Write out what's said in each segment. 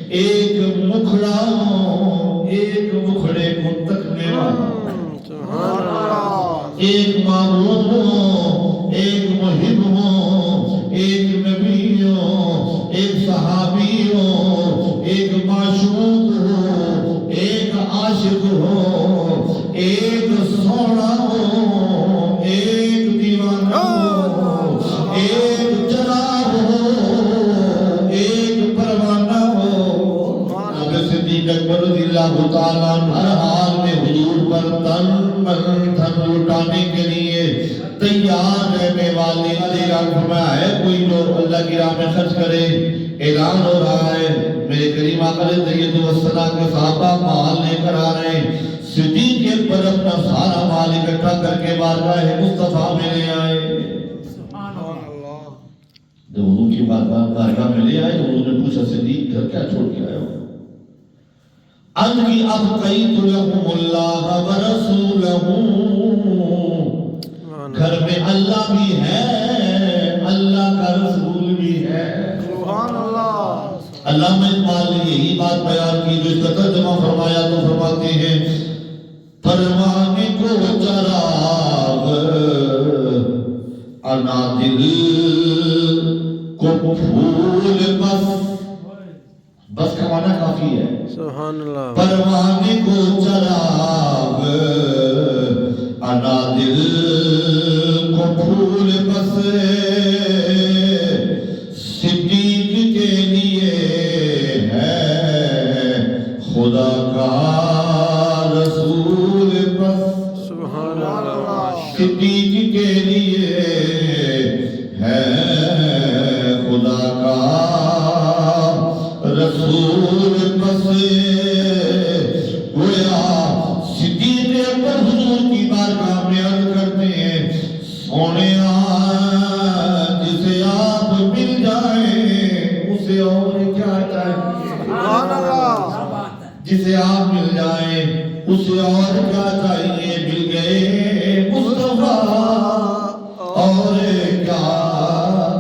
ایک مکھڑا ہو، ایک مکھڑے کو تکنے والا، ایک معبود ہو، ایک محب ہو، ایک نبی ہو، ایک صحابی ہو، ایک معشوق ہو، ایک عاشق ہو، ایک سونا ہو، ایک دیوانہ ہو، ایک جناب ہو، ایک پروانہ ہو۔ ابو صدیق اکبر رضی اللہ تعالیٰ ہر حال میں حضور پر تن من دھن لٹانے کے لیے تیار رہنے والے علی راہ فرمایا ہے کوئی جو اللہ کی راہ میں خرچ کرے۔ اعلان ہو رہا ہے میرے کریم آقا علیہ السلام کے صحابہ مال لے کر آ رہے ہیں، صدیق اکبر اپنا سارا مال اکٹھا کر کے بارگاہ مصطفیٰ میں لے آئے۔ جب حضور کی بارگاہ میں لے آئے تو حضور نے پوچھا صدیق گھر کیا چھوڑ کے آئے ہو؟ عرض کی ابقیت لکم اللہ ورسولہ، گھر میں اللہ بھی ہے، اللہ کا رسول بھی ہے۔ سبحان اللہ۔ علامہ اقبال نے یہی بات بیان کی جو اس کا ترجمہ فرمایا تو فرماتے ہیں پروانے کو چراغ انادل کو پھول بس کا معنی کافی ہے۔ سبحان اللہ۔ پروانے کو چراغ انادل کو پھول بس، صدیق کے لیے ہے خدا کا رسول بس۔ سبحان اللہ۔ صدیق کے لیے ہے خدا کا رسول بس۔ گویا صدیق اکبر حضور کی بارگاہ میں عرض کرتے ہیں سونے جسے آپ مل جائیں اسے اور کیا چاہیے؟ سبحان اللہ۔ جسے آپ مل جائیں اسے اور کیا چاہیے؟ مل گئے مصطفیٰ اور کیا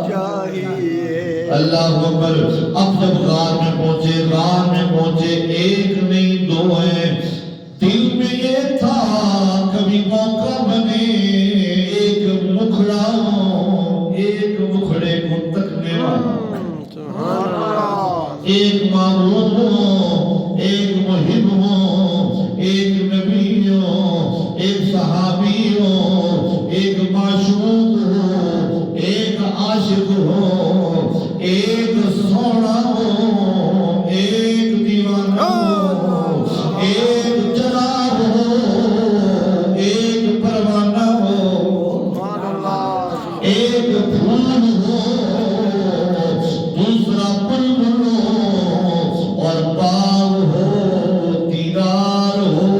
چاہیے؟ اللہ اکبر۔ اب جب غار میں پہنچے ایک نہیں دو ہیں، دل میں یہ تھا کبھی موقع بنے ایک مکھڑا ہو، ایک مکھڑے کو تکنے والا، ایک معبود ہو، ایک محب ہو، ایک نبی ہو، ایک صحابی ہو، ایک معشوق ہو، ایک عاشق ہو، ایک سونا ہو، ایک دیوانہ ہو، ایک جناب ہو، ایک پروانہ ہو، ایک پھول ہو، دوسرا بلبل ہو، اور باغ ہو، دیدار یار ہو۔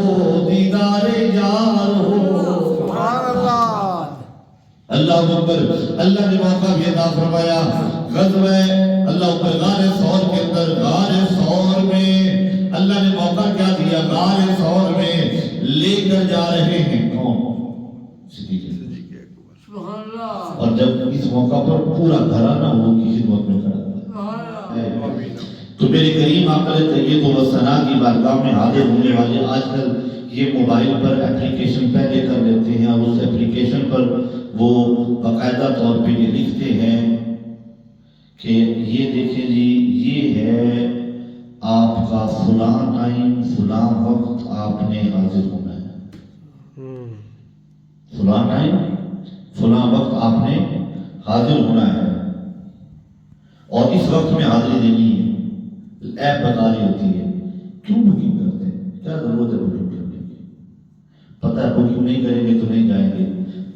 اللہ اکبر۔ اللہ نے موقع بھی عطا فرمایا غزوہ اللہ اکبر غار ثور کے اندر، غار ثور میں اللہ نے موقع کیا دیا، غار ثور میں لے کر جا رہے ہیں کون؟ صدیق اکبر۔ اور جب اس موقع پر پورا گھرانہ ان کی خدمت میں کھڑا تھا تو میرے کریم آقا علیہ السلام کی بارگاہ میں حاضر ہونے والے آج کل یہ موبائل پر اپلیکیشن پہلے کر لیتے ہیں اور اس اپلیکیشن پر وہ باقاعدہ طور پہ یہ لکھتے ہیں کہ یہ دیکھیں جی یہ ہے آپ کا فلاں ٹائم فلاں وقت آپ نے حاضر ہونا ہے، فلاں ٹائم فلاں وقت آپ نے حاضر ہونا ہے اور اس وقت میں حاضری دینی ہے۔ ایپ بتا رہی ہوتی ہے کیوں بکنگ کرتے ہیں، کیا ضرورت ہے بکنگ کرنے کی؟ پتہ ہے بکنگ نہیں کریں گے تو نہیں جائیں گے۔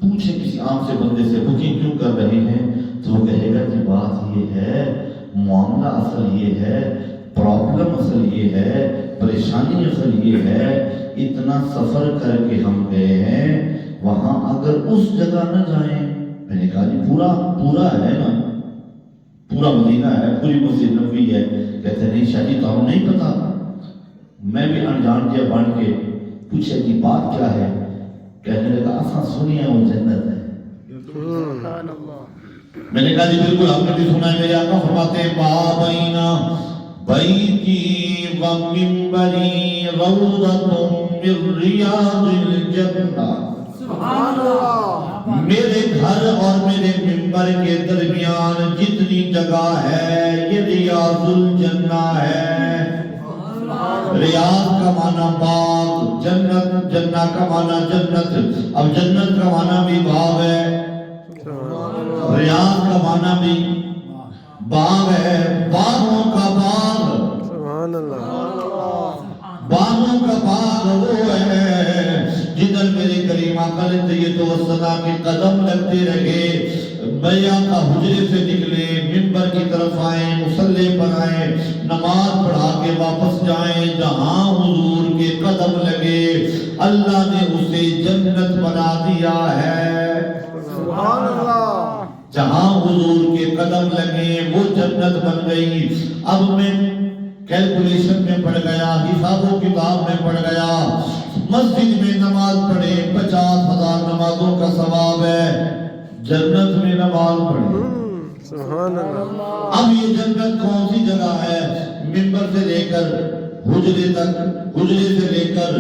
پوچھیں کسی عام سے بندے سے بکنگ کیوں کر رہے ہیں تو وہ کہے گا کہ بات یہ ہے، معاملہ اصل یہ ہے، پرابلم اصل یہ ہے، پریشانی اصل یہ ہے، اتنا سفر کر کے ہم گئے ہیں وہاں اگر اس جگہ نہ جائیں۔ میں نے کہا جی پورا ہے نا، پورا مدینہ ہے، پوری مسجد نبوی ہے۔ کہتے نہیں شاہ جی تو ہم نہیں پتا۔ میں بھی انجان کیا بن کے پوچھے کہ بات کیا ہے، کہنے لگا اساں سنیا وہ جنت ہے۔ میں نے کہا جی بالکل ہم نے بھی سنا ہے، میرے آقا فرماتے ہیں بیتی و منبری روضۃ من ریاض الجنہ. سبحان اللہ. میرے گھر اور میرے منبر کے درمیان جتنی جگہ ہے یہ ریاض الجنہ ہے. ریاض کا معنی باغ، جنت، جنہ کا معنی جنت. اب جنت کا معنی بھی باغ ہے، ریاض کا معنی بھی باغ ہے، باغوں کا باغ. سبحان اللہ. باغوں کا باغ وہ ہے جدھر میرے کریم آقا علیہ الصلوۃ والسلام کے قدم لگتے رہے. بھیا کا حجرے سے نکلے، منبر کی طرف آئیں، مصلی پر آئیں، نماز پڑھا کے واپس جائیں. جہاں حضور کے قدم لگے اللہ نے اسے جنت بنا دیا ہے. سبحان اللہ. جہاں حضور کے قدم لگے وہ جنت بن گئی. اب میں کیلکولیشن میں پڑ گیا، حساب و کتاب میں پڑ گیا. مسجد میں نماز پڑھے 50,000 نمازوں کا ثواب ہے، جنت میں نماز پڑھے. سبحان اللہ. اب یہ جنت کون سی جگہ ہے؟ منبر سے لے کر حجرے تک، حجرے سے لے کر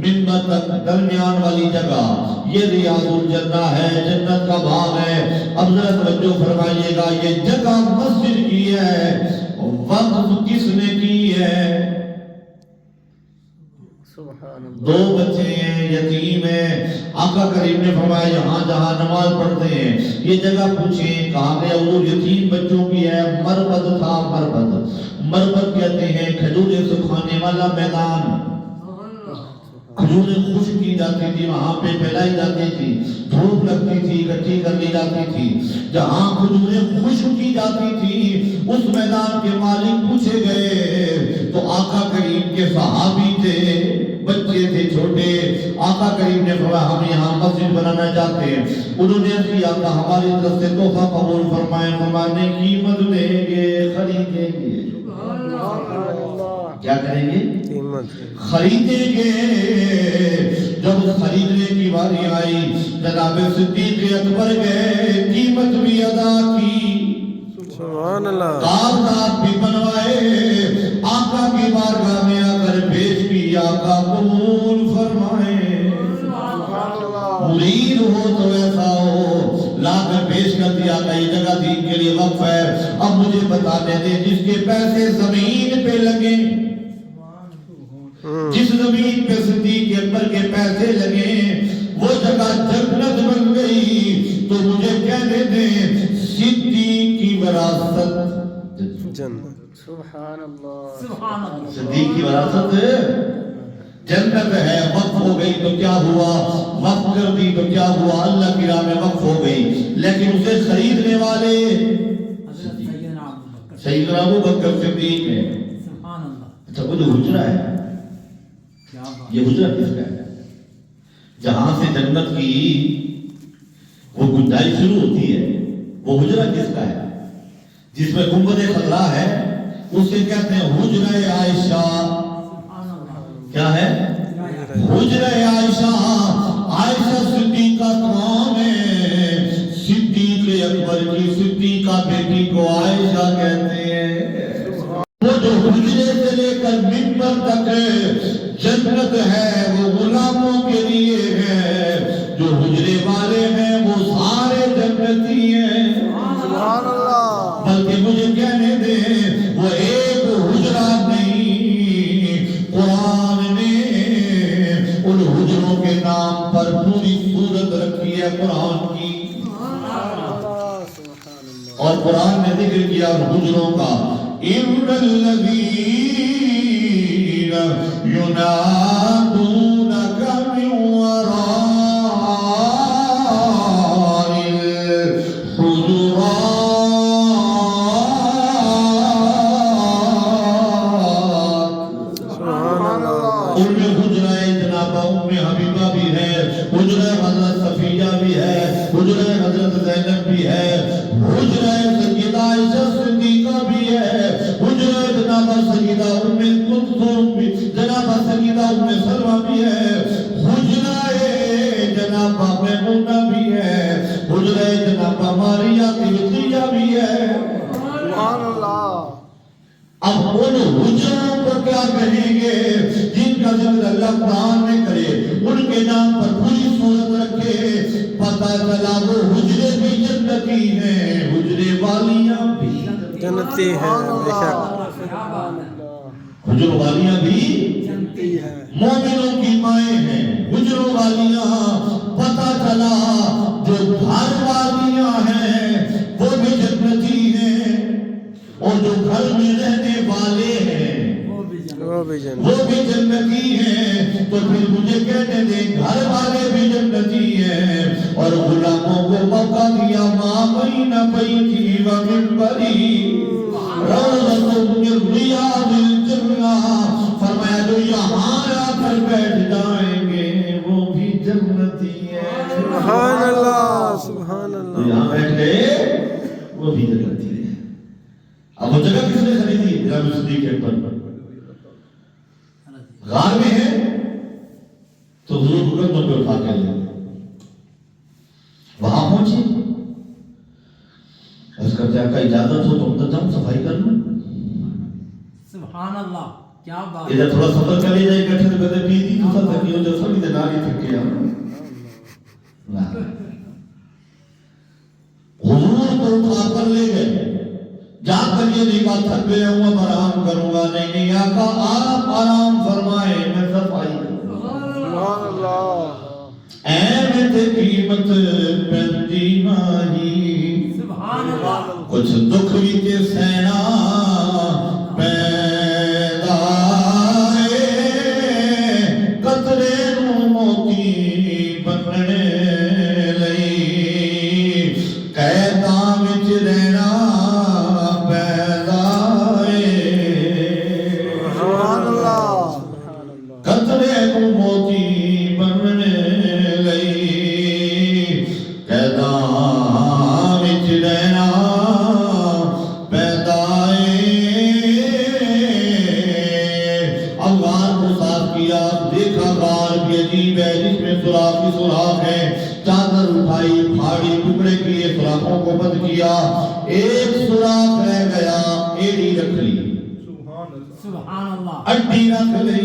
منبر تک درمیان والی جگہ یہ ریاض الجنہ ہے، جنت کا باغ ہے. اب ذرا توجہ فرمائیے گا، یہ جگہ مسجد کی ہے، وقف کس نے کی ہے؟ دو بچے ہیں، یتیم ہیں. آقا کریم نے فرمایا یہاں جہاں نماز پڑھتے ہیں یہ جگہ پوچھیں کہاں گیا؟ حضور یتیم بچوں کی ہے. مربد تھا، مربد، مربد کہتے ہیں کھجوریں سکھانے والا میدان. کھجوریں خشک کی جاتی تھی، وہاں پہ پھیلائی جاتی تھی، دھوپ لگتی تھی، اکٹھی کر لی جاتی تھی. جہاں کھجوریں خشک کی جاتی تھی اس میدان کے مالک پوچھے گئے تو آقا کریم کے صحابی تھے، بچے تھے چھوٹے. آقا کریم نے فرمایا ہم یہاں مسجد بنانا چاہتے ہیں. انہوں نے کہا آقا ہماری طرف سے تحفہ قبول فرمائیں. فرمانے قیمت دیں گے، خریدیں گے. کیا کریں گے؟ خریدیں گے. جب خریدنے کی باری آئی جناب صدیق اکبر گئے، قیمت بھی ادا کی، سبحان اللہ. کاغذات بھی بنوائے، آقا کی بارگاہ میں آ کر پیش کی. آقا قبول فرمائے. مرید ہو تو ایسا ہو، لا کر پیش کر دیا کہ یہ جگہ دین کے لیے وقف ہے. اب مجھے بتانے دیں جس کے پیسے زمین پہ لگے، جس زمین پہ صدیق اکبر کے پیسے لگے وہ جگہ جنت بن گئی. تو مجھے کہنے دیں صدیق کی وراثت جنت. سبحان اللہ. صدیق کی وراثت جنت ہے. وقف ہو گئی تو کیا ہوا، وقف کر دی تو کیا ہوا، اللہ کی راہ میں وقف ہو گئی. لیکن اسے خریدنے والے سیدنا ابو بکر صدیق ہیں. اچھا وہ جو حجرہ ہے یہ حجرہ کس کا ہے؟ جہاں سے جنت کی وہ گنجائش شروع ہوتی ہے وہ حجرہ کس کا ہے؟ جس میں گنبد خضرا ہے اسے کہتے ہیں حجرہ عائشہ. کیا ہے؟ حجرہ عائشہ. عائشہ صدیقہ کون ہے؟ صدیق اکبر کی صدیقہ بیٹی کو عائشہ کہتے ہیں. وہ جو حجرے سے لے کر منبر تک جنت ہے وہ غلاموں کے لیے ہے. جو حجرے والے ہیں وہ سارے جنتی ہیں. سبحان اللہ. بلکہ مجھے کہنے دیں وہ ایک حجرہ نہیں، قرآن نے ان حجروں کے نام پر پوری سورت رکھی ہے قرآن کی. اور قرآن نے ذکر کیا حجروں کا. ان الذین ینادونک من وراء الحجرات. ان میں حجرہ جناب ام حبیبہ بھی ہے، حجرہ حضرت صفیہ بھی ہے، حجرہ حضرت زینب بھی ہے، حجرہ سیدہ عائشہ صدیقہ بھی ہے، حجرہ جناب سیدہ ام کلثوم بھی، جناب سیدہ ام سلمہ بھی ہے، حجرہ جناب میمونہ بھی ہے، حجرہ جناب ماریہ قبطیہ بھی ہے. سبحان اللہ. اب ان حجروں کو کیا کہیں گے جن کا ذکر اللہ قرآن میں کرے، ان کے نام پر پوری صورت رکھے، پتہ چلا وہ حجرے بھی جنتی ہیں، حجرے والیاں بھی جنتی ہے بے شک حجروں والیاں بھی جنتی ہے مومنوں کی مائیں ہیں حجروں والیاں۔ پتہ چلا جو گھر والیاں ہیں وہ بھی جنتی ہیں، اور جو گھر میں رہنے والے ہیں وہ بھی جنتی وہ بھی جنتی ہیں۔ تو پھر مجھے کہنے دیں گھر والے بھی جنتی ہیں، اور غلاموں کو موقع دیا ماں بین بیتی و منبری روضۃ من ریاض الجنہ، فرمایا جو یہاں آ کر بیٹھ جائیں گے وہ بھی جنتی ہیں۔ سبحان اللہ سبحان تو اللہ یہاں بیٹھ گئے وہ بھی جنتی ہیں۔ اب وہ جگہ کس نے خریدی؟ جناب صدیق اکبر غار میں ہے تو حضور حکم پہ اٹھا کے لے وہاں پہنچے، اس کا کیا اجازت ہو تو اندر جاؤں صفائی کر لوں؟ سبحان اللہ کیا بات ادھر تھوڑا سفر کر لے جائے کٹھے کدے پی دی تو تھکی ہو جو سبھی دے ناری تھکے ہم حضور کو اٹھا کر لے گئے، جا کر یہ نہیں کہا تھک گیا ہوں اب آرام کروں گا، نہیں نہیں آقا آپ آرام فرمائے میں صفائی کروں گا۔ سبحان اللہ اے تے قیمت پندی ماہی، سبحان اللہ کچھ دکھ بھی تے سینا پیدا قطرے نو موتی بننے لئی، قیداں وچ رہنا پیدا سبحان اللہ قطرے نو موتی بننے لئی، قیداں وچ رہنا پیدا اب غار کو صاف کیا، دیکھا غار بھی عجیب ہے جس میں سوراخ ہی سوراخ ہے، چادر اٹھائی پھاڑی ٹکڑے کیے سوراخوں کو بند کیا، ایک سوراخ رہ گیا، ایڑی رکھ لی، سبحان اللہ اڈی رکھ لی۔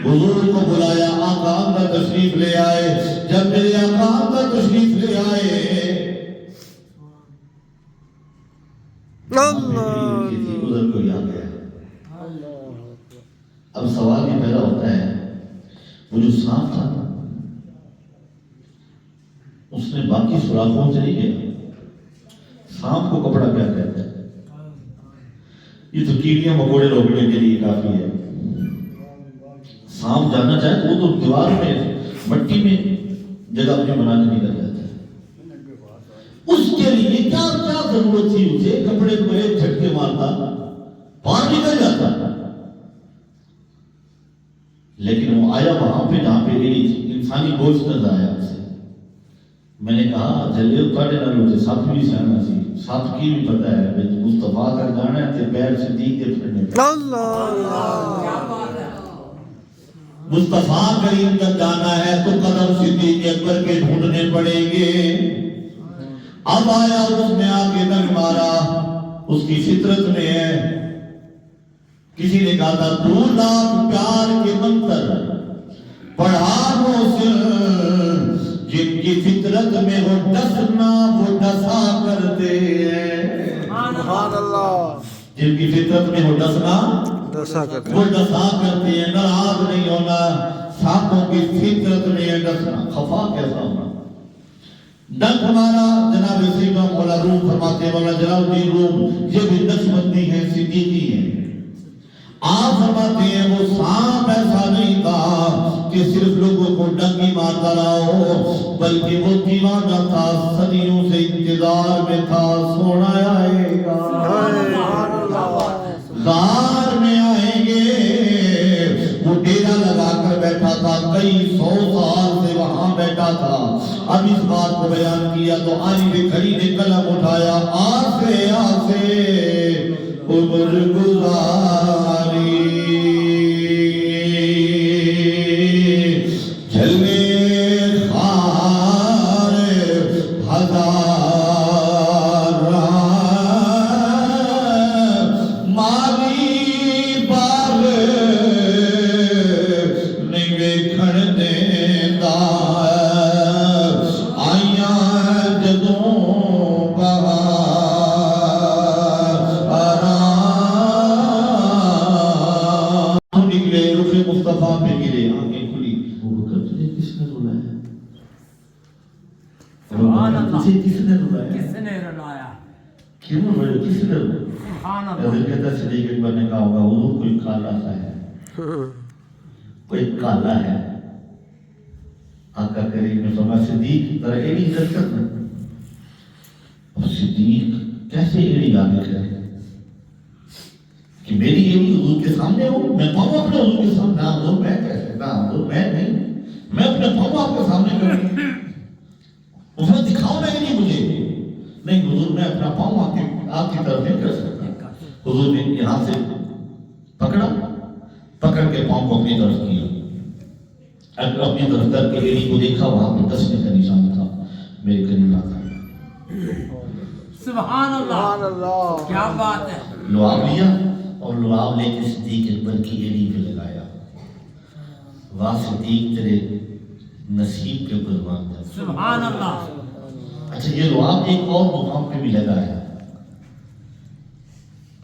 حضور کو بلایا، آقا اندر تشریف لے آئے، جب میرے آقا اندر تشریف لے آئے اللہ کسی گزر کو یاد ہے۔ اب سوال یہ پیدا ہوتا ہے وہ جو سانپ تھا اس نے باقی سوراخوں سے نہیں گیا، سانپ کو کپڑا کیا کہتا ہے؟ یہ تو کیڑیاں مکوڑے روکنے کے لیے کافی ہے، سانپ جانا چاہے تو وہ تو دیوار میں مٹی میں جگہ اپنی بنا کے نکل جاتا ہے، اس کے لیے کیا کیا ضرورت تھی اسے؟ کپڑے کو ایک جھٹکے مارتا باہر نکل جاتا، لیکن وہ آیا وہاں پہ جہاں پہ انسانی گوشت نظر آیا اسے۔ میں نے کہا جلے اتارے نہ لوٹے ساتھ بھی سیانا سی، ساتھ کی بھی پتہ ہے کہ مصطفیٰ تک جانا ہے تے پیر سے دیکھ کے پھرنے اللہ مصطفیٰ کریم تک جانا ہے تو قدم صدیق اکبر کے ڈھونڈنے پڑیں گے۔ اب آیا اس نے آ کے نگ مارا، اس کی فطرت میں ہے، کسی نے کہا تھا 2 لاکھ پیار کے منتر پڑھا محسن، جن کی فطرت میں وہ ڈسنا وہ ڈسا کرتے ہیں، سبحان اللہ جن کی فطرت میں وہ ڈسنا دسا کرتے وہ ڈسا کرتے ہیں، ناراض نہیں ہونا، سانپوں کی فطرت میں ہے ڈسنا، خفا کیسا ہونا۔ ڈنک ہمارا جناب سیدنا مولا روم فرماتے ہیں، مولا جلال الدین روم یہ بھی نقشبندی ہے، صدیقی ہے، آپ فرماتے ہیں وہ سانپ ایسا نہیں تھا کہ صرف لوگوں کو ڈنگی مارتا رہا ہو، بلکہ وہ دیوانہ تھا، صدیوں سے انتظار میں تھا سونا آئے گا، غار میں آئیں گے۔ وہ ڈیرا لگا کر بیٹھا تھا، کئی 100 سال سے وہاں بیٹھا تھا۔ اب اس بات کو بیان کیا تو علی بن کھڑی نے قلم اٹھایا، آسے آسے عمر گزاری جھلے خار ہزار پاک پہ گرے آنکھیں کھلی ابو بکر تجھے کس نے رلایا سبحان اللہ تجھے کس نے رلایا کس نے رلایا کیوں روئے کس نے رلایا سبحان حضرت اللہ کہتا صدیق اکبر نے کہا ہوگا حضور کوئی کالا سا ہے کوئی کالا ہے آقا کریم نے فرمایا صدیق ذرا ایڑی ادھر کرنا اور صدیق کیسے ایڑی آگے کرے کہ میری ایڑی حضور کے سامنے ہو میں پاؤں اپنے حضور کے سامنے نہ حضور میں کیسے نہ حضور میں نہیں میں اپنے پاؤں آپ کے سامنے کروں اس میں دکھاؤ نا ایڑی مجھے نہیں حضور میں اپنا پاؤں آپ کی طرف نہیں کر سکتا حضور نے یہاں سے پکڑا پکڑ کے پاؤں کو اپنی طرف کیا اپنی طرف کر کے ایڑی کو دیکھا وہاں پر دسنے کا نشان تھا میرے قریب آتا سبحان سبحان اللہ اللہ کیا بات ہے لعاب لیا اور لعاب لے کے صدیق اکبر کی ایڑی پہ لگایا واہ صدیق تیرے نصیب کے قربان تھا سبحان اللہ اچھا یہ لعاب ایک اور مقام پہ بھی لگا ہے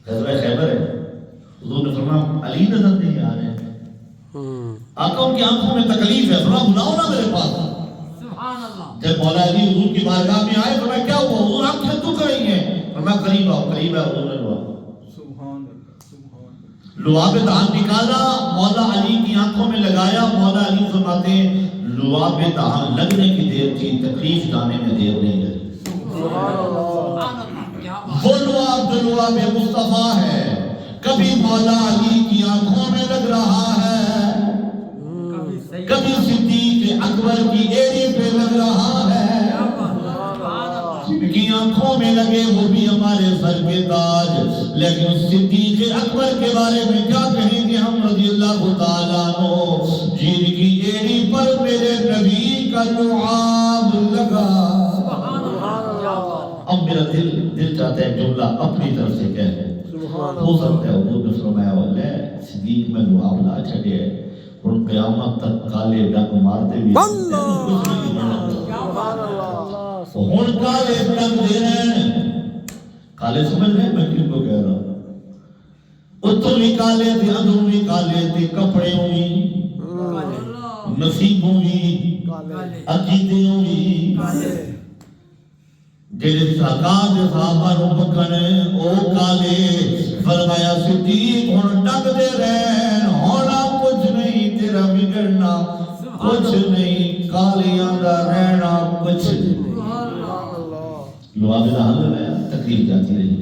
غزوہ خیبر ہے حضور نے فرمایا علی نظر نہیں آ رہے آقا ان کی آنکھوں میں تکلیف ہے فرمایا بلاؤ نا میرے پاس سبحان اللہ جب مولا علی حضور کی بارگاہ میں آئے فرمایا کیا ہوا حضور آنکھیں دکھ رہی ہیں فرمایا قریب آؤ قریب ہے حضور نے سبحان اللہ لعاب دہن نکالا مولا علی کی آنکھوں میں لگایا مولا علی فرماتے ہیں لعاب دہن لگنے کی دیر تھی تکلیف جانے میں دیر نہیں لگی سبحان اللہ سبحان اللہ کیا بات وہ لعاب جو لعاب مصطفیٰ ہے کبھی مولا علی کی آنکھوں میں لگ رہا ہے کبھی صحیح کبھی صدیق اکبر کی ایڑی پہ لگ رہا ہے کیا بات ہے سبحان اللہ جن کی آنکھوں میں لگے وہ بھی ہمارے سر کے تاج لیکن صدیق اکبر کے بارے میں کیا کہیں گے ہم رضی اللہ تعالیٰ عنہ جن کی ایڑی پر میرے نبی کا لعاب لگا سبحان اللہ کیا بات اب میرا دل چاہتا ہے جملہ اپنی طرف سے کہہ دیں ہو سکتا ہے حضور نے فرمایا واللہ صدیق میں لعاب لا چھڑے اور قیامت تک کالے ڈنگ مارتے بھی سبحان اللہ ہوں کالے ڈنگ دے رہے ہیں کالے سمجھ رہے ہیں میں کن کو کہہ رہا ہوں اتر بھی کالے تھے ادھر بھی کالے تھے کپڑے ہوئی اللہ نصیبوں بھی کالے عقیدوں بھی کالے جیسے ساکان دے صحابہ رو پکنے او کالے فرمایا صدیق ہون ڈنگ دے رہے ہونا کچھ نہیں تیرا بگڑنا کچھ نہیں کالیاں دا رہنا کچھ نہیں لعاب دہن لگایا تکلیف جاتی رہی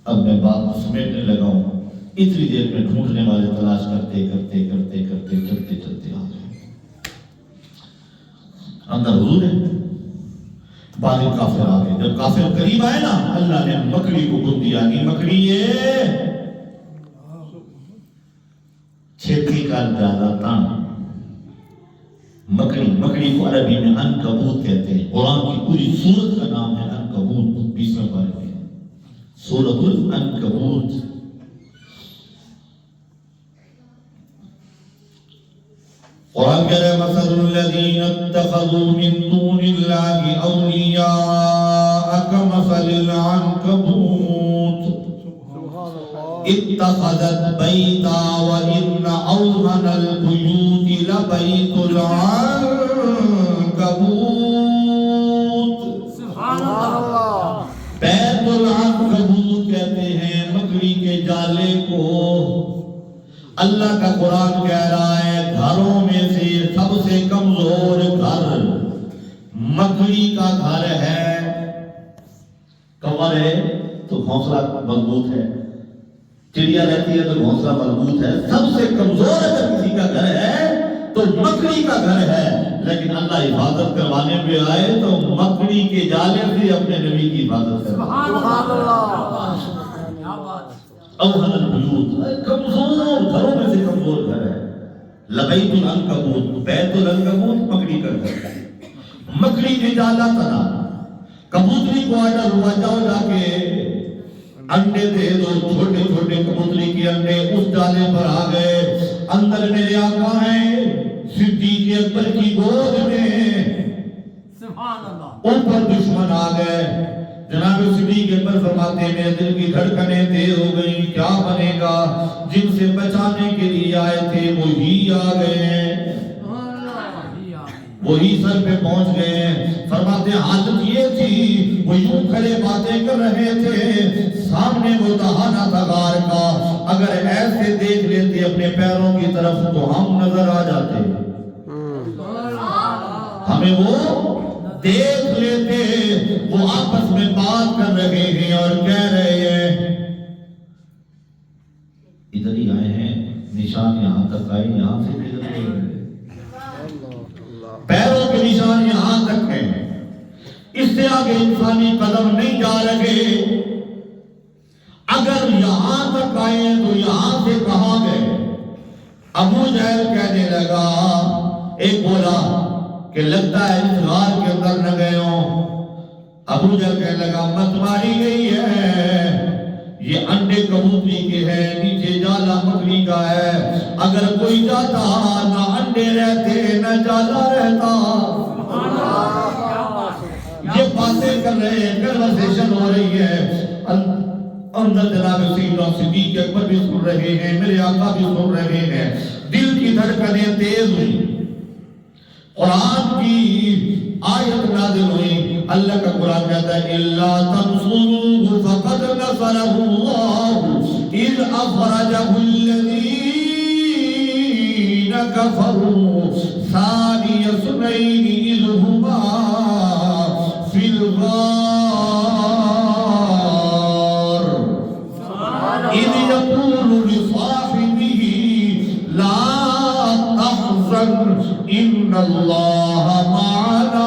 اب میں بات سمیٹنے لگا ہوں اتنی دیر میں ڈھونڈنے والے تلاش کرتے کرتے کرتے کرتے چلتے چلتے آ گئے اندر حضور ہے بعد کافر آ گئے جب کافر قریب آئے نا اللہ نے مکڑی کو گن دیا کہ مکڑی یہ چھتی کا زیادہ تان مکڑی کو عربی میں عنکبوت کہتے ہیں قرآن کی پوری سورت کا نام ہے عنکبوت 20ویں پارے میں سورۃ العنکبوت قرآن کہہ رہے مثل الذین اتخذوا من دون اللہ اولیاء کمثل العنکبوت اتخذت بیتا وان اوهن البیوت لبیت العنکبوت سبحان اللہ بیت العنکبوت کہتے ہیں مکڑی کے جالے کو اللہ کا قرآن کہہ رہا ہے گھروں میں سے سب سے کمزور گھر مکڑی کا گھر ہے کمر ہے تو گھونسلہ مضبوط ہے چڑیا رہتی ہے تو گھونسلہ مضبوط ہے سب سے کمزور اگر کسی کا گھر ہے تو مکڑی کا گھر ہے لیکن اللہ حفاظت کروانے پہ آئے تو مکڑی کے جالے سے اپنے نبی کی حفاظت کروا سبحان اللہ کیا بات اوہن البیوت کمزور گھروں میں سے کمزور گھر ہے لبیت العنکبوت بیت العنکبوت مکڑی کا گھر مکڑی نے جالا تنا کبوتری کو آڈر ہوا جاؤ جا کے انڈے دے دو چھوٹے چھوٹے کبوتری کے انڈے اس جالے پر آ گئے اندر میرے آقا ہیں صدیق اکبر کی گود میں سبحان اللہ اوپر دشمن آ گئے جناب صدیق اکبر فرماتے ہیں میرے دل کی دھڑکنیں تیز ہو گئی، کیا بنے گا؟ جن سے بچانے کے لیے آئے تھے وہی آ گئے ہیں، وہی سر پہ پہنچ گئے ہیں۔ فرماتے ہیں حالت یہ تھی وہ یوں کھڑے باتیں کر رہے تھے، سامنے وہ دہانہ تھا غار کا، اگر ایسے دیکھ لیتے اپنے پیروں کی طرف تو ہم نظر آ جاتے، ہمیں وہ دیکھ لیتے۔ وہ آپس میں بات کر رہے ہیں اور کہہ رہے ہیں ادھر ہی آئے ہیں، نشان یہاں تک آئے، یہاں سے بھی ادھر گئے، پیروں کے نشان یہاں تک ہیں، اس سے آگے انسانی قدم نہیں جا رہے۔ اگر یہاں تک آئے تو یہاں سے کہاں گئے؟ ابو جہل کہنے لگا، ایک بولا کہ لگتا ہے اس غار کے اندر نہ گئے ہوں۔ ابو جہل کہنے لگا مت ماری گئی ہے، یہ انڈے کبوتری کے ہیں، نیچے جالا مکڑی کا ہے، اگر کوئی جاتا نہ انڈے رہتے نہ جالا رہتا۔ یہ باتیں کر رہے ہیں، کنورسیشن ہو رہی ہے، اندر جناب سیدنا صدیق اکبر بھی سن رہے ہیں، میرے آقا بھی سن رہے ہیں، دل کی دھڑکنیں تیز ہوئی۔ قرآن کی آیت نازل ہوئی، اللہ کا قرآن کہتا ہے اِلَّا تَنْصُرُوهُ فَقَدْ نَصَرَهُ اللَّهُ إِذْ أَخْرَجَهُ الَّذِينَ كَفَرُوا ثَانِيَ اثْنَيْنِ إِذْ هُمَا فِي الْغَارِ إِذْ يَقُولُ لِصَاحِبِهِ لَا تَحْزَنْ إِنَّ اللَّهَ مَعَنَا۔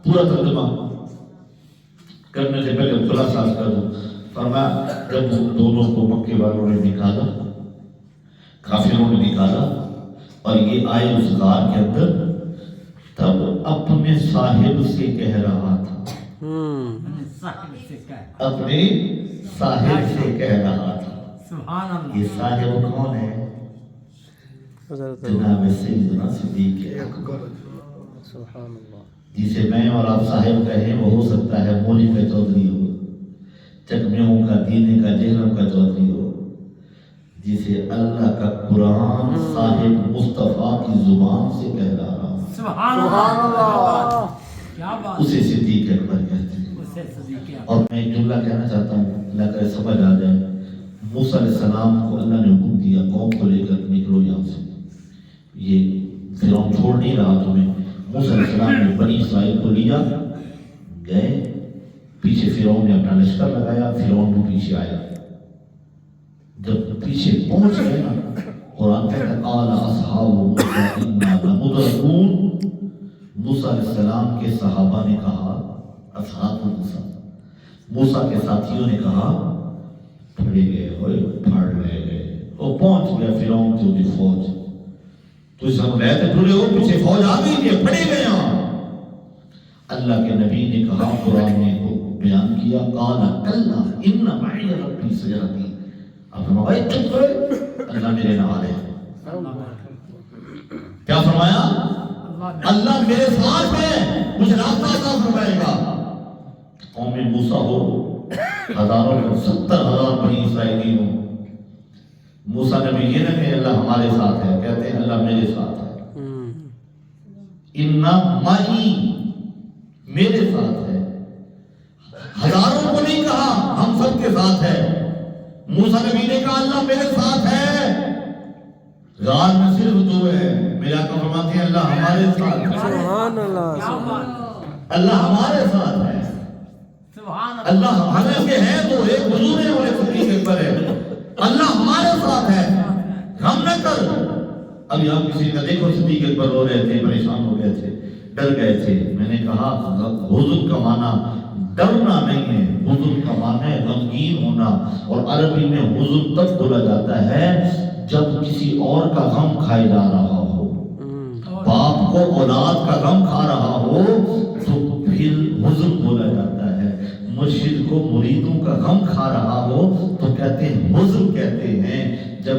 پورا ترجمہ کرنے سے پہلے خلاصہ کر دوں۔ فرمایا جب دونوں کو مکے والوں نے نکالا، کافروں نے نکالا اور یہ آئے اس غار کے اندر، تب اپنے صاحب سے کہہ رہا تھا، اپنے صاحب سے کہہ رہا تھا۔ یہ صاحب کون ہے؟ جناب سیدنا صدیق اکبر، جسے میں اور آپ صاحب کہیں، وہ ہو سکتا ہے مولی کا چودھری ہو، چکمیوں کا، دینے کا، جہنم کا چودھری ہو، جسے اللہ کا قرآن صاحب مصطفیٰ کی زبان سے کہہ رہا ہوں، سبحان اللہ، کیا بات، اسے صدیق اکبر کہتے ہیں۔ اور میں ایک جملہ کہنا چاہتا ہوں، اللہ کرے سمجھ آ جائے۔ موسیٰ علیہ السلام کو اللہ نے حکم دیا قوم کو لے کر نکلو یہاں سے، یہ فرعون چھوڑ نہیں رہا تمہیں۔ موسیٰ علیہ السلام نے بنی اسرائیل کو لیا، گئے، پیچھے فرعون نے اپنا لشکر لگایا، فرعون بھی پیچھے آیا۔ جب پیچھے پہنچ گئے نا، قرآن کہتا ہے قال اصحاب موسیٰ انا لمدرکون، موسیٰ علیہ السلام کے صحابہ نے کہا، اصحاب موسیٰ، موسیٰ کے ساتھیوں نے کہا پھڑے گئے ہوئے، پھڑ لے گئے، وہ پہنچ گیا فرعون کی ہوتی فوج، تو اس ہم رہتے پھڑے ہو، پیچھے فوج آ گئی تھی، پھڑے گئے ہاں۔ اللہ کے نبی نے کہا، قرآن نے بیان کیا، قال کلا ان معی ربی سیہدین، اب ہم بھائی چپ کرے، اللہ میرے نال ہے۔ کیا فرمایا؟ اللہ میرے ساتھ ہے، مجھے راستہ عطا فرمائے گا۔ قوم موسیٰ ہو، ہزاروں 70,000 بنی اسرائیلی ہوں، موسیٰ نبی یہ نہ کہ اللہ ہمارے ساتھ ہے، کہتے ہیں اللہ میرے ساتھ ہے، اِنَّا مَعِی، میرے ساتھ ہے۔ ہزاروں کو نہیں کہا ہم سب کے ساتھ ہے، موسیٰ نبی نے کہا اللہ میرے ساتھ ہے۔ غار میں صرف دو ہے، میرے آقا فرماتے ہیں اللہ ہمارے ساتھ ہے، سبحان اللہ، اللہ ہمارے ساتھ ہے، اللہ ہمارے کے ہیں تو ایک حضور ہے اور ایک صدیق اکبر ہے، اللہ ہمارے ساتھ ہے، غم نہ کر۔ اب یہاں کسی کا دیکھو صدیق اکبر رو رہے تھے، پریشان ہو گئے تھے، ڈر گئے تھے۔ میں نے کہا حزن کا معنی ڈرنا نہیں ہے، حزن کا معنی ہے غمگین ہونا، اور عربی میں حزن تب بولا جاتا ہے جب کسی اور کا غم کھائے جا رہا ہو، باپ کو اولاد کا غم کھا رہا ہو تو پھر حزن بولا جاتا ہے، مرشد کو مریدوں کا غم کھا رہا ہو تو کہتے ہیں حزن کہتے ہیں، جب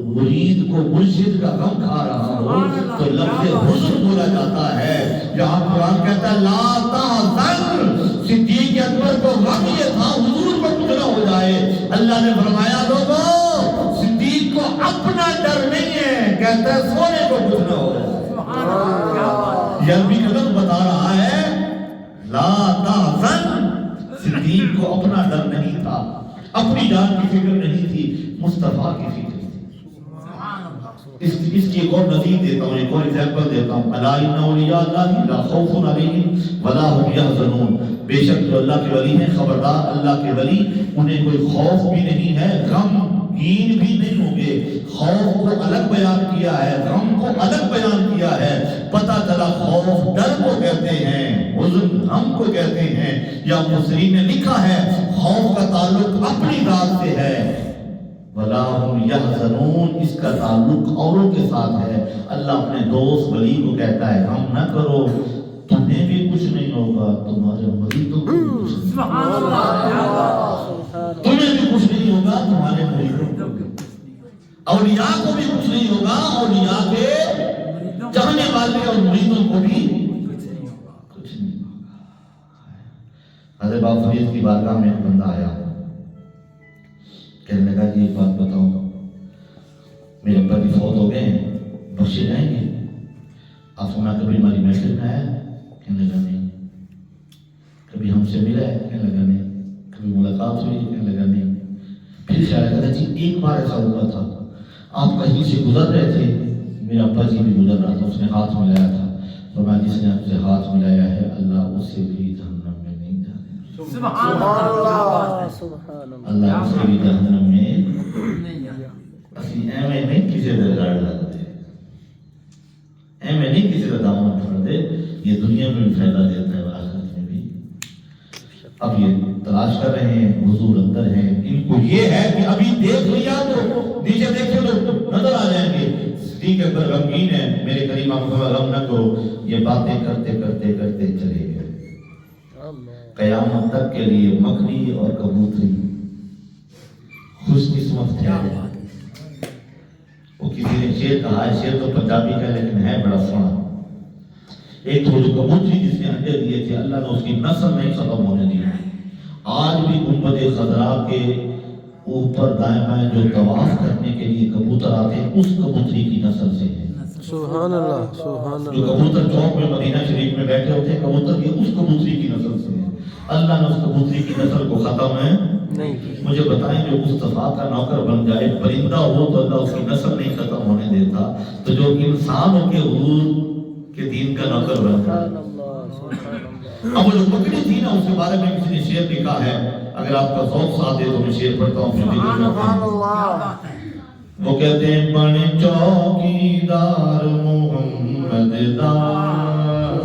مرید کو مرشد کا غم کھا رہا ہوں تو لفظ حزن بولا جاتا ہے. یہاں قرآن کہتا ہے لا تحزن. صدیق اکبر کو غم یہ تھا حضور کو کچھ نہ ہو جائے. اللہ نے فرمایا لوگوں صدیق کو اپنا ڈر نہیں ہے, کہتا ہے سونے کو کچھ نہ ہو جائے. یہ عربی کا لفظ بتا رہا ہے لا تحزن. صدیق کو اپنا ڈر نہیں تھا, اپنی جان کی فکر نہیں تھی, مصطفیٰ کی فکر تھی. اس کی ایک اور نظیر دیتا ہوں, ایک اور ایگزامپل دیتا ہوں. الا ان اولیاء اللہ لا خوف علیہم ولا هم یحزنون. بے شک جو اللہ کے ولی ہیں خبردار, اللہ کے ولی انہیں کوئی خوف بھی نہیں ہے, غمگین بھی نہیں ہوں گے. خوف کو الگ بیان کیا ہے, غم کو الگ بیان کیا ہے. پتہ چلا خوف ڈر کو کہتے ہیں, حزن غم کو کہتے ہیں. یا مفسرین نے لکھا ہے خوف کا تعلق اپنی ذات سے ہے, ولا هم یحزنون اس کا تعلق اوروں کے ساتھ ہے. اللہ اپنے دوست ولی کو کہتا ہے غم نہ کرو, تمہیں بھی کچھ نہیں ہوگا, تمہارے ولی تو سبحان اللہ, تمہیں بھی کچھ نہیں ہوگا, تمہارے مریدوں کو, اولیاء کو بھی کچھ نہیں ہوگا, اولیاء کے چاہنے والے اور مریدوں کو بھی کچھ نہیں ہوگا. حضرت باب فرید کی بارگاہ میں ایک بندہ آیا, کہنے لگا جی ایک بات بتاؤ, میرے ابا بھی فوت ہو گئے ہیں, بخشے جائیں گے؟ آپ سنا کبھی ہماری محفل میں آیا؟ کہنے لگا نہیں. کبھی ہم سے ملا ہے؟ کہنے لگا نہیں. کبھی ملاقات ہوئی؟ کہنے لگا نہیں. پھر خیال کرا جی ایک بار ایسا ہوا تھا, آپ کہیں سے گزر رہے تھے, میرا ابا جی بھی گزر رہا تھا, اس نے ہاتھ ملایا تھا, فرمایا جس نے آپ سے ہاتھ ملایا ہے اللہ اسے بھی جہنم میں نہیں جانے. سبحان اللہ, سبحان اللہ. اللہ اسے بھی جہنم میں اسی ایویں نہیں کسی سے لڑ لگتے, ایویں نہیں کسی سے دامن پھڑ دے. یہ دنیا میں بھی فائدہ دیتا ہے, آخرت میں بھی. اب یہ تلاش کر رہے ہیں, حضور اندر ہیں, ان کو یہ ہے کہ ابھی دیکھ لیا تو نیچے دیکھے تو نظر آ جائیں گے. صدیق اکبر غمگین ہے, میرے کریم آپ کو غم نہ کرو. یہ باتیں کرتے کرتے کرتے چلے گئے. قیامت تک کے لیے مکڑی اور کبوتری خوش قسمت تھے. وہ کسی نے شیر کہا ہے, شیر تو پنجابی کا لیکن ہے بڑا سونا. ایک تو جو کبوتری جس نے انڈے دیے تھے, اللہ نے اس کی نسل نہیں ختم ہونے دی. آج بھی گنبد خضرا کے اوپر دائیں بائیں جو طواف کرنے کے لیے کبوتر آتے ہیں, اس کبوتری کی نسل سے ہے. سبحان اللہ, سبحان جو اللہ. کبوتر چوک میں مدینہ شریف میں بیٹھے ہوتے ہیں, کبوتر یہ اس کبوتری کی نسل سے ہے. اللہ نے اس کبوتری کی نسل کو ختم ہے نہیں. مجھے بتائیں جو مصطفیٰ کا نوکر بن جائے, پرندہ ہو تو اللہ اس کی نسل نہیں ختم ہونے دیتا, تو جو انسان ہو کے حضور کے دین کا نوکر بن جائے. سبحان اللہ, سبحان اللہ. اب وہ جو پکڑی تھی نا, اس کے بارے میں کسی نے شعر لکھا ہے, اگر آپ کا ذوق ساتھ دے تو میں شعر پڑھتا ہوں. پھر ذکر کرتا ہوں. وہ کہتے ہیں بن چوکیدار محمد دار,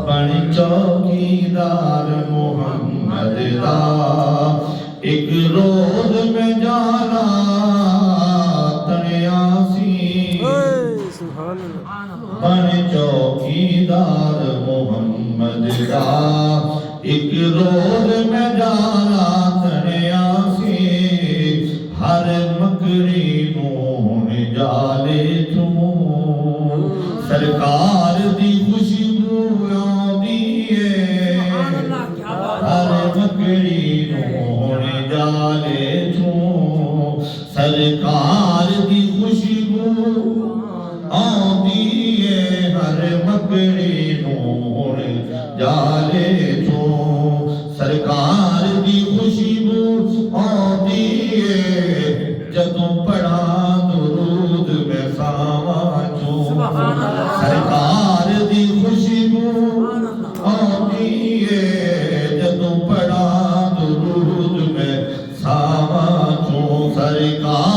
بن چوکیدار محمد دار, ایک روز میں جانا تنیاسی. سبحان اللہ. بن چوکیدار محمد دار, ایک روز میں جانا تنیاسی. ہر مکری نون جالے چوں, سرکار دی خوشبو آدی ہے. ہر مکری نون جالے چوں, سرکار دی خوشبو آدی ہے. ہر مکری نون جالے چوں, سرکار دی خوشبو آدی ہے. جدوں پڑھا درود میں ساواں چوں, سرکار دی خوشبو آدی ہے. جدوں پڑھا درود میں ساواں چوں, سرکار